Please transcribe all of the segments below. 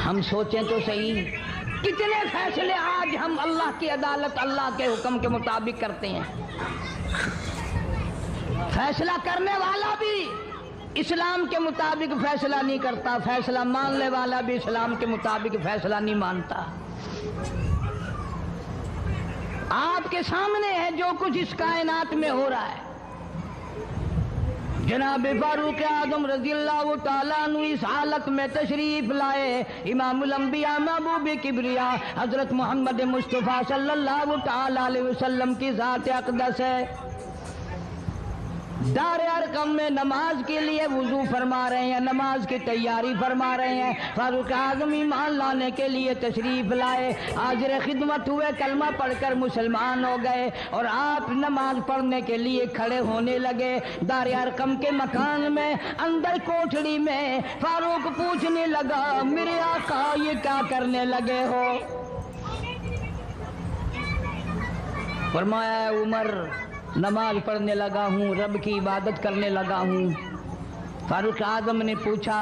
ہم سوچیں تو صحیح، کتنے فیصلے آج ہم اللہ کی عدالت، اللہ کے حکم کے مطابق کرتے ہیں۔ فیصلہ کرنے والا بھی اسلام کے مطابق فیصلہ نہیں کرتا، فیصلہ ماننے والا بھی اسلام کے مطابق فیصلہ نہیں مانتا۔ آپ کے سامنے ہے جو کچھ اس کائنات میں ہو رہا ہے۔ جناب فاروق اعظم رضی اللہ تعالیٰ عنہ اس حالت میں تشریف لائے، امام الانبیاء محبوب کبریا حضرت محمد مصطفیٰ صلی اللہ تعالیٰ علیہ وسلم کی ذات اقدس ہے۔ دار ارقم میں نماز کے لیے وضو فرما رہے ہیں، نماز کی تیاری فرما رہے ہیں۔ فاروق اعظم ایمان لانے کے لیے تشریف لائے، حاضر خدمت ہوئے، کلمہ پڑھ کر مسلمان ہو گئے، اور آپ نماز پڑھنے کے لیے کھڑے ہونے لگے۔ دار ارقم کے مکان میں اندر کوٹھڑی میں فاروق پوچھنے لگا، میرے آقا یہ کیا کرنے لگے ہو؟ فرمایا عمر نماز پڑھنے لگا ہوں، رب کی عبادت کرنے لگا ہوں۔ فاروق اعظم نے پوچھا،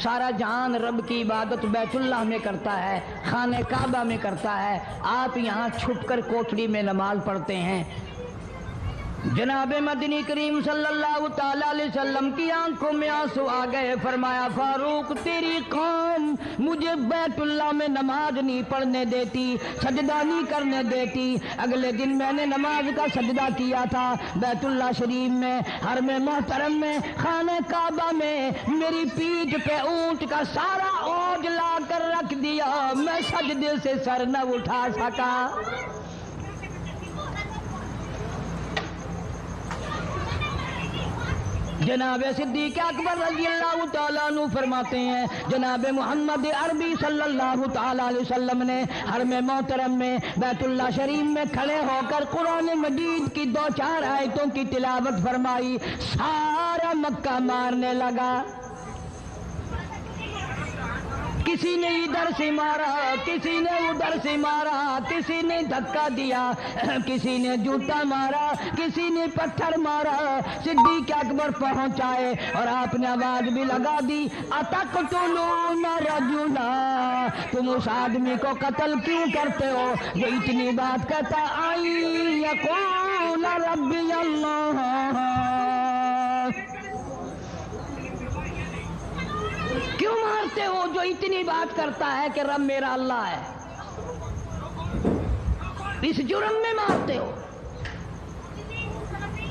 سارا جہان رب کی عبادت بیت اللہ میں کرتا ہے، خانہ کعبہ میں کرتا ہے، آپ یہاں چھپ کر کوٹھڑی میں نماز پڑھتے ہیں؟ جناب مدنی کریم صلی اللہ تعالیٰ علیہ وسلم کی آنکھوں میں آنسو آ گئے۔ فرمایا فاروق تیری قوم مجھے بیت اللہ میں نماز نہیں پڑھنے دیتی، سجدہ نہیں کرنے دیتی۔ اگلے دن میں نے نماز کا سجدہ کیا تھا بیت اللہ شریف میں، حرم محترم میں، خانہ کعبہ میں، میری پیٹھ پہ اونٹ کا سارا اوج لا کر رکھ دیا، میں سجدے سے سر نہ اٹھا سکا۔ جناب صدیق اکبر رضی اللہ تعالیٰ عنہ فرماتے ہیں، جناب محمد عربی صلی اللہ تعالیٰ علیہ وسلم نے حرم محترم میں بیت اللہ شریف میں کھڑے ہو کر قرآن مجید کی 2-4 آیتوں کی تلاوت فرمائی، سارا مکہ مارنے لگا۔ کسی نے ادھر سے مارا، کسی نے ادھر سے مارا، کسی نے دھکا دیا، کسی نے جوتا مارا، کسی نے پتھر مارا۔ صدیق اکبر پہنچائے اور آپ نے آواز بھی لگا دی، اتقتلون رجلا، تم اس آدمی کو قتل کیوں کرتے ہو جو اتنی بات کہتا، آئی یقول ربی اللہ، کیوں مارتے ہو جو اتنی بات کرتا ہے کہ رب میرا اللہ ہے؟ اس جرم میں مارتے ہو۔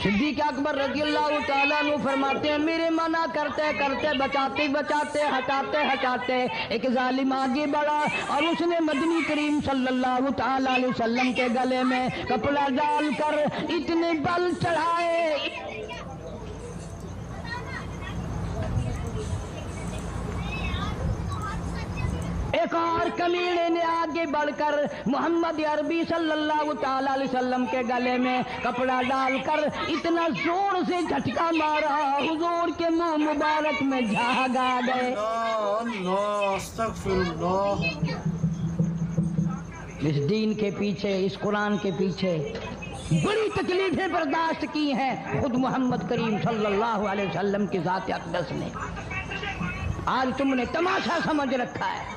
صدیق اکبر رضی اللہ تعالیٰ عنہ فرماتے ہیں، میرے منع کرتے کرتے، بچاتے بچاتے، ہٹاتے ہٹاتے ایک ظالم آگے بڑھا اور اس نے مدنی کریم صلی اللہ تعالیٰ علیہ وسلم کے گلے میں کپڑا ڈال کر اتنے بل چڑھائے۔ ایک اور کمینے نے آگے بڑھ کر محمد عربی صلی اللہ تعالی علیہ وسلم کے گلے میں کپڑا ڈال کر اتنا زور سے جھٹکا مارا، حضور کے منہ مبارک میں جھاگ آ گئے۔ اللہ استغفر اللہ۔ اس دین کے پیچھے، اس قرآن کے پیچھے بڑی تکلیفیں برداشت کی ہیں خود محمد کریم صلی اللہ علیہ وسلم کی ذات اقدس نے۔ آج تم نے تماشا سمجھ رکھا ہے۔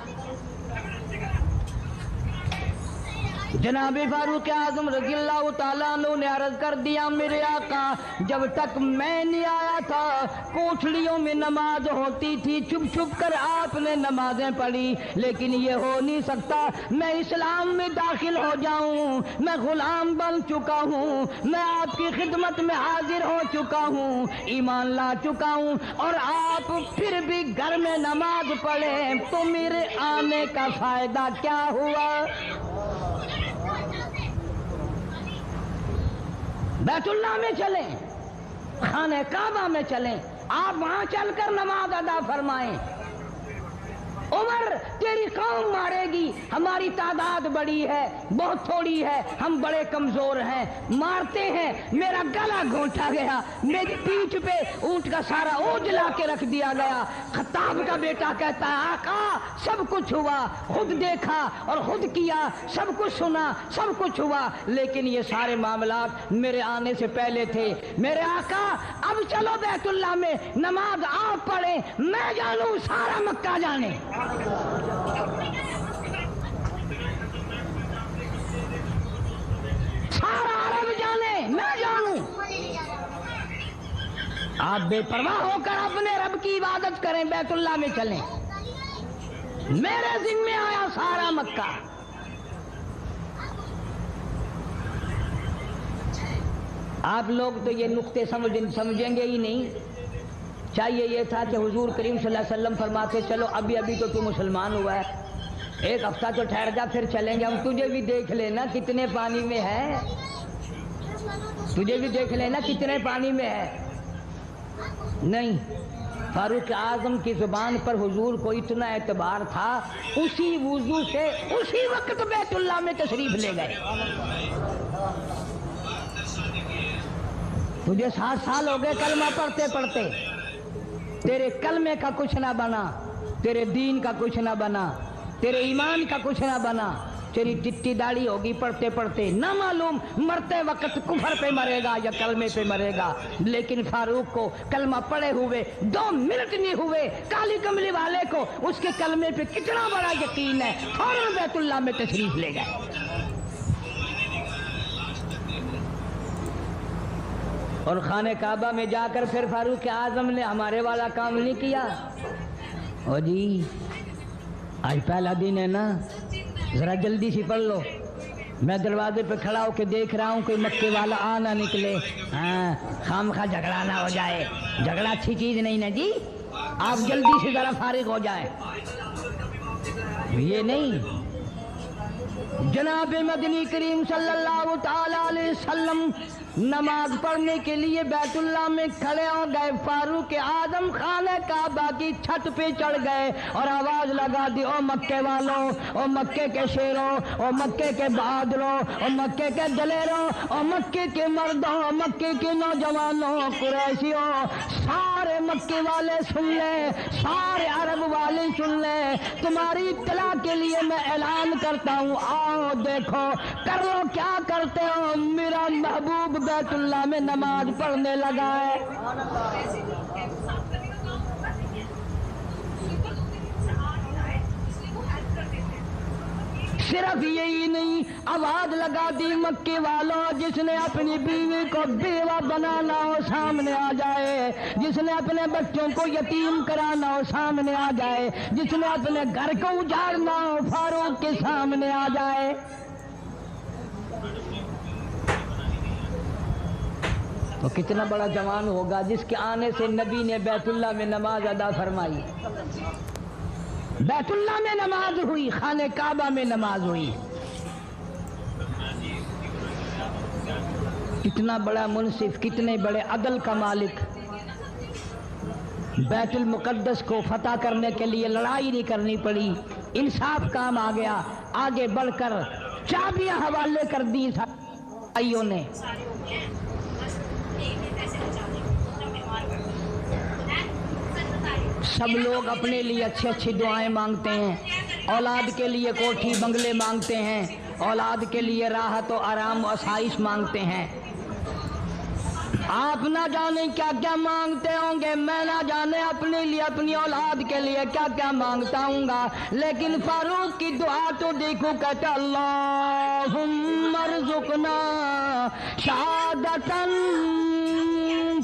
جناب فاروق اعظم رضی اللہ تعالیٰ عنہ نے عرض کر دیا، میرے آقا جب تک میں نہیں آیا تھا کوٹھڑیوں میں نماز ہوتی تھی، چھپ چھپ کر آپ نے نمازیں پڑھی، لیکن یہ ہو نہیں سکتا، میں اسلام میں داخل ہو جاؤں، میں غلام بن چکا ہوں، میں آپ کی خدمت میں حاضر ہو چکا ہوں، ایمان لا چکا ہوں، اور آپ پھر بھی گھر میں نماز پڑھیں تو میرے آنے کا فائدہ کیا ہوا؟ بیت اللہ میں چلیں، خانہ کعبہ میں چلیں، آپ وہاں چل کر نماز ادا فرمائیں۔ عمر تیری قوم مارے گی، ہماری تعداد بڑی ہے، بہت تھوڑی ہے، ہم بڑے کمزور ہیں، مارتے ہیں، میرا گلا گھونٹا گیا، میری پیٹھ پہ اونٹ کا سارا اوج لا کے رکھ دیا گیا۔ خطاب کا بیٹا کہتا ہے، آقا سب کچھ ہوا، خود دیکھا اور خود کیا، سب کچھ سنا، سب کچھ ہوا، لیکن یہ سارے معاملات میرے آنے سے پہلے تھے۔ میرے آقا اب چلو بیت اللہ میں نماز آپ پڑھیں، میں جانوں سارا مکہ جانے۔ سارا عرب جانے میں جانوں، آپ بے پرواہ ہو کر اپنے رب کی عبادت کریں، بیت اللہ میں چلیں، میرے ذمہ آیا سارا مکہ۔ آپ لوگ تو یہ نقطے سمجھیں گے ہی نہیں۔ چاہیے یہ تھا کہ حضور کریم صلی اللہ علیہ وسلم فرماتے چلو ابھی تو تو مسلمان ہوا ہے، ایک ہفتہ تو ٹھہر جا پھر چلیں گے، ہم تجھے بھی دیکھ لینا کتنے پانی میں ہے، تجھے بھی دیکھ لینا کتنے پانی میں ہے۔ نہیں، فاروق اعظم کی زبان پر حضور کو اتنا اعتبار تھا، اسی وضو سے اسی وقت بیت اللہ میں تشریف لے گئے۔ تجھے 60 سال ہو گئے کلمہ پڑھتے پڑھتے، تیرے کلمے کا کچھ نہ بنا، تیرے دین کا کچھ نہ بنا، تیرے ایمان کا کچھ نہ بنا، تیری چٹی داڑھی ہوگی پڑھتے پڑھتے، نہ معلوم مرتے وقت کفر پہ مرے گا یا کلمے پہ مرے گا۔ لیکن فاروق کو کلمہ پڑھے ہوئے 2 منٹ نہیں ہوئے، کالی کملی والے کو اس کے کلمے پہ کتنا بڑا یقین ہے، فوراً بیت اللہ میں تشریف لے گئے۔ اور خانہ کعبہ میں جا کر پھر فاروق اعظم نے ہمارے والا کام نہیں کیا، او جی آج پہلا دن ہے نا، ذرا جلدی سے پڑھ لو، میں دروازے پہ کھڑا ہو کے دیکھ رہا ہوں کوئی مکے والا آ نہ نکلے، ہاں خامخواہ جھگڑا نہ ہو جائے، جھگڑا اچھی چیز نہیں نا جی، آپ جلدی سے ذرا فارغ ہو جائیں۔ یہ نہیں، جناب مدنی کریم صلی اللہ تعالی علیہ وسلم نماز پڑھنے کے لیے بیت اللہ میں کھڑے ہو گئے، فاروق اعظم خانہ کعبہ کی چھت پہ چڑھ گئے اور آواز لگا دی، او مکے والوں، او مکے کے شیروں، او مکے کے بہادروں، او مکے کے دلیروں، او مکے کے مردوں، او مکے کے نوجوانوں، قریشیوں، سارے مکے والے سن لیں، سارے عرب والے سن لیں، تمہاری اطلاع کے لیے میں اعلان کرتا ہوں، آؤ دیکھو کر لو کیا کرتے ہو، میرا محبوب بیت اللہ میں نماز پڑھنے لگا ہے۔ صرف یہی نہیں، آواز لگا دی، مکے والوں جس نے اپنی بیوی کو بیوہ بنانا ہو سامنے آ جائے، جس نے اپنے بچوں کو یتیم کرانا ہو سامنے آ جائے، جس نے اپنے گھر کو اجاڑنا ہو فاروق کے سامنے آ جائے۔ تو کتنا بڑا جوان ہوگا جس کے آنے سے نبی نے بیت اللہ میں نماز ادا فرمائی، بیت اللہ میں نماز ہوئی، خانہ کعبہ میں نماز ہوئی۔ کتنا بڑا منصف، کتنے بڑے عدل کا مالک، بیت المقدس کو فتح کرنے کے لیے لڑائی نہیں کرنی پڑی، انصاف کام آ گیا، آگے بڑھ کر چابیاں حوالے کر دی بھائیوں نے۔ سب لوگ اپنے لیے اچھی اچھی دعائیں مانگتے ہیں، اولاد کے لیے کوٹھی بنگلے مانگتے ہیں، اولاد کے لیے راحت و آرام و آسائش مانگتے ہیں۔ آپ نہ جانے کیا کیا مانگتے ہوں گے، میں نہ جانے اپنے لیے اپنی اولاد کے لیے کیا کیا مانگتا ہوں گا، لیکن فاروق کی دعا تو دیکھو، کہتا اللہم ارزقنا شہادتاً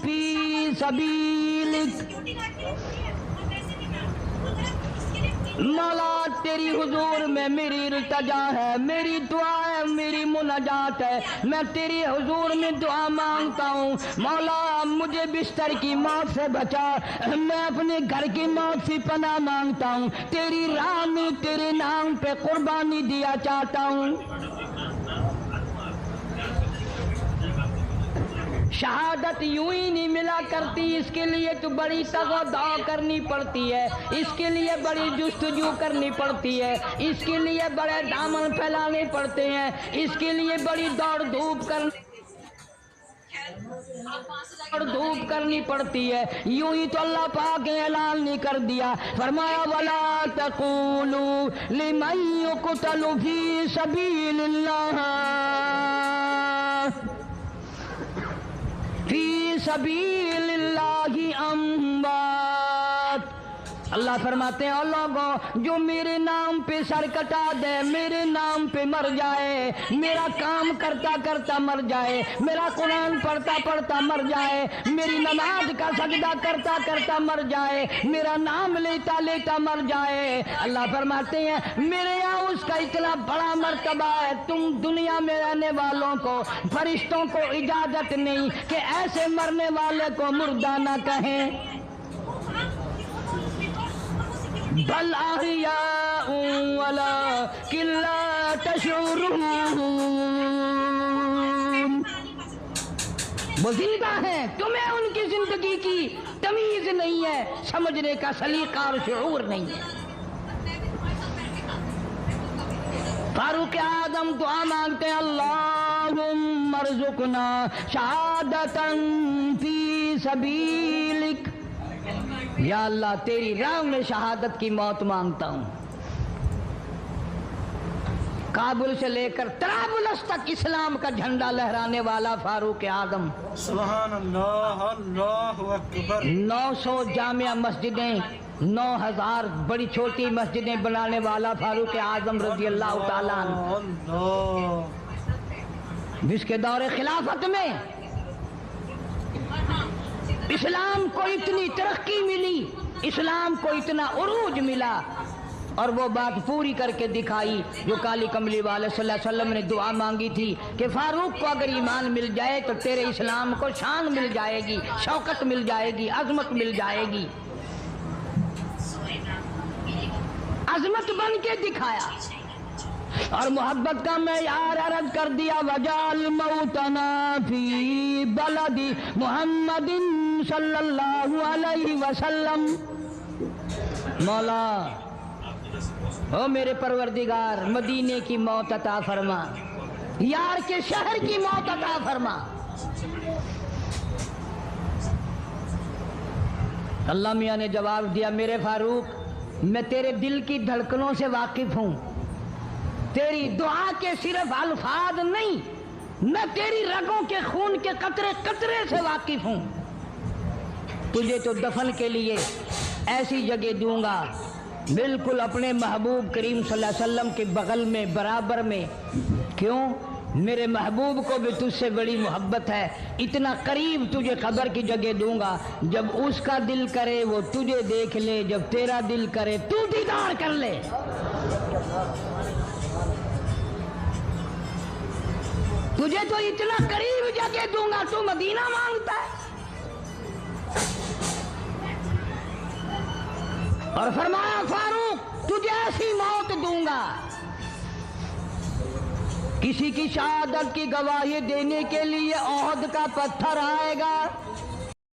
فی سبیلک، مولا تیری حضور میں میری التجا ہے، میری دعا ہے، میری مناجات ہے، میں تیری حضور میں دعا مانگتا ہوں، مولا مجھے بستر کی موت سے بچا، میں اپنے گھر کی موت سے پناہ مانگتا ہوں، تیری راہ میں تیرے نام پہ قربانی دیا چاہتا ہوں۔ شہادت یوں ہی نہیں ملا کرتی، اس کے لیے تو بڑی تغذا کرنی پڑتی ہے، اس کے لیے بڑی جستجو کرنی پڑتی ہے، اس کے لیے بڑے دامن پھیلانے پڑتے ہیں، اس کے لیے بڑی دوڑ دھوپ کرنی پڑتی ہے۔ یوں ہی تو اللہ پاک نے اعلان نہیں کر دیا، فرمایا وَلَا تَقُولُوا لِمَن يُقْتَلُ فِي سَبِيلِ اللَّهِ فی سبیل اللہ اموات، اللہ فرماتے ہیں اور لوگوں جو میرے نام پہ سر کٹا دے، میرے نام پہ مر جائے، میرا کام کرتا کرتا مر جائے، میرا قرآن پڑھتا پڑھتا مر جائے، میری نماز کا سجدہ کرتا کرتا مر جائے، میرا نام لیتا لیتا مر جائے، اللہ فرماتے ہیں میرے یہاں اس کا اتنا بڑا مرتبہ ہے، تم دنیا میں رہنے والوں کو، فرشتوں کو اجازت نہیں کہ ایسے مرنے والے کو مردہ نہ کہیں، بل احیاء ولکن لا تشعرون، وہ زندہ ہیں، تمہیں ان کی زندگی کی تمیز نہیں ہے، سمجھنے کا سلیقہ اور شعور نہیں ہے۔ فاروق اعظم دعا مانگتے ہیں اللہم ارزقنا شہادتا فی سبیلک، یا اللہ تیری راہ میں شہادت کی موت مانگتا ہوں۔ کابل سے لے کر طرابلس تک اسلام کا جھنڈا لہرانے والا فاروق اعظم، سبحان اللہ، اللہ اکبر، 900 جامع مسجدیں، 9000 بڑی چھوٹی مسجدیں بنانے والا فاروق اعظم رضی اللہ تعالیٰ عنہ، جس کے دور خلافت میں اسلام کو اتنی ترقی ملی، اسلام کو اتنا عروج ملا، اور وہ بات پوری کر کے دکھائی جو کالی کملی والے صلی اللہ علیہ وسلم نے دعا مانگی تھی کہ فاروق کو اگر ایمان مل جائے تو تیرے اسلام کو شان مل جائے گی، شوکت مل جائے گی، عظمت مل جائے گی، عظمت بن کے دکھایا، اور محبت کا معیار عرض کر دیا وجعل موتنا فی بلد محمد صلی اللہ علیہ وسلم، مولا او میرے پروردگار مدینے کی موت عطا فرما، یار کے شہر کی موت عطا فرما۔ اللہ میاں نے جواب دیا میرے فاروق میں تیرے دل کی دھڑکنوں سے واقف ہوں، تیری دعا کے صرف الفاظ نہیں، میں تیری رگوں کے خون کے قطرے قطرے سے واقف ہوں، تجھے تو دفن کے لیے ایسی جگہ دوں گا بالکل اپنے محبوب کریم صلی اللہ علیہ وسلم کے بغل میں برابر میں، کیوں؟ میرے محبوب کو بھی تجھ سے بڑی محبت ہے، اتنا قریب تجھے قبر کی جگہ دوں گا، جب اس کا دل کرے وہ تجھے دیکھ لے، جب تیرا دل کرے تو دیدار کر لے۔ تجھے تو اتنا قریب جگہ دوں گا، تو مدینہ مانگتا ہے۔ اور فرمایا فاروق تجھے ایسی موت دوں گا، کسی کی شہادت کی گواہی دینے کے لیے احد کا پتھر آئے گا،